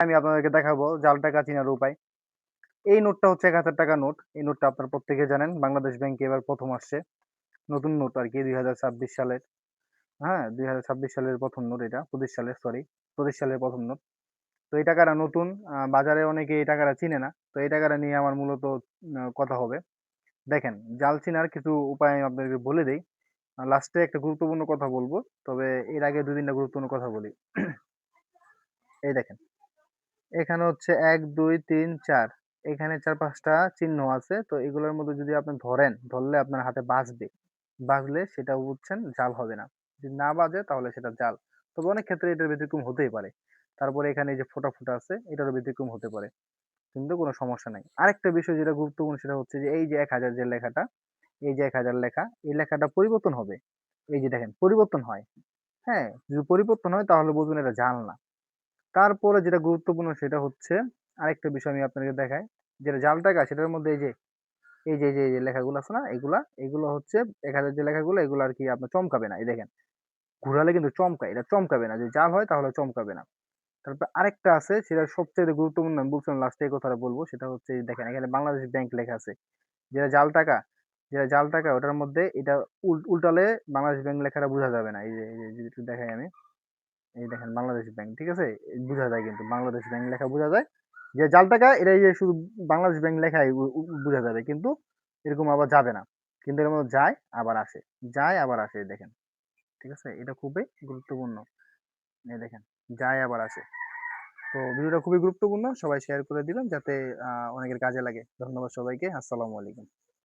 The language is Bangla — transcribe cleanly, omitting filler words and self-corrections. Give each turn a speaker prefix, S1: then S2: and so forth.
S1: আমি আপনাদেরকে দেখাবো জাল টাকা চিনার উপায়। এই নোটটা হচ্ছে ৳১,০০০ নোট। এই নোটটা আপনারা প্রত্যেকে জানেন। বাংলাদেশ ব্যাংকে এবার ১ম আসছে। নতুন নোট আরকি ২০২৬ সালের। হ্যাঁ? ২০২৬ সালের ১ম নোট এটা। ২৫ সালের সরি। ২৫ সালের ১ম নোট। তো এই টাকাটা নতুন। বাজারে অনেকে এই টাকাটা চিনে না। তো এই টাকাটা নিয়ে আমার মূলত কথা হবে। দেখেন, জাল চিনার কিছু উপায় আমি আপনাদেরকে বলে দেই। লাস্টে একটা গুরুত্বপূর্ণ কথা বলব। তবে এর আগে ২-৩ টা গুরুত্বপূর্ণ কথা বলি। এই দেখেন। এখানে হচ্ছে ১, ২, ৩, ৪ এখানে ৪-৫ টা চিহ্ন আছে। তো এগুলোর মধ্যে যদি আপনি ধরেন, ধরলে আপনার হাতে বাজবে। বাজলে সেটা বুঝছেন জাল হবে না। যদি না বাজে তাহলে সেটা জাল। তবে অনেক ক্ষেত্রে এটার ব্যতিক্রম হতেই পারে। তারপরে এখানে এই যে ফোঁটা আছে এটারও ব্যতিক্রম হতে পারে। কিন্তু কোনো সমস্যা নাই। আরেকটা বিষয় যেটা গুরুত্বপূর্ণ সেটা হচ্ছে যে এই যে ১,০০০ যে লেখাটা, এই যে ১,০০০ লেখা, এই লেখাটা পরিবর্তন হবে। এই যে দেখেন পরিবর্তন হয়। হ্যাঁ? যদি পরিবর্তন হয় তাহলে বুঝবেন এটা জাল না। তারপরে যেটা গুরুত্বপূর্ণ সেটা হচ্ছে আরেকটা বিষয় আমি আপনাকে দেখাই। যেটা জাল টাকা সেটার মধ্যে এই যে লেখাগুলো আছে না? এগুলো হচ্ছে ১,০০০ যে লেখাগুলো এগুলো আরকি আপনার চমকাবে না। এই দেখেন, ঘুরালে কিন্তু চমকায়। এটা চমকাবে না। যদি জাল হয় তাহলে চমকাবে না। তারপর আরেকটা আছে সেটা সবচাইতে গুরুত্বপূর্ণ আমি বলছিলাম লাস্টে এই কথাটা বলব। সেটা হচ্ছে এই দেখেন এখানে বাংলাদেশ ব্যাংক লেখা আছে। যেটা জাল টাকা যেটা জাল টাকা ওটার মধ্যে এটা উল্টালে বাংলাদেশ ব্যাংক লেখাটা বোঝা যাবে না। এই যে যদি একটু দেখাই আমি। এই দেখেন বাংলাদেশ ব্যাংক, ঠিক আছে? বুঝা যায় কিন্তু বাংলাদেশ ব্যাংক লেখা বোঝা যায়। যে জাল টাকা এটা এই যে শুধু বাংলাদেশ ব্যাংক লেখাই বুঝা যাবে। কিন্তু এরকম আবার যাবে না। কিন্তু এর মধ্যে যায় আবার আসে। যায় আবার আসে দেখেন। ঠিক আছে? এটা খুবই গুরুত্বপূর্ণ। এই দেখেন যায় আবার আসে। তো ভিডিওটা খুবই গুরুত্বপূর্ণ। সবাই শেয়ার করে দিবেন যাতে অনেকের কাজে লাগে। ধন্যবাদ সবাইকে। আসসালামু আলাইকুম।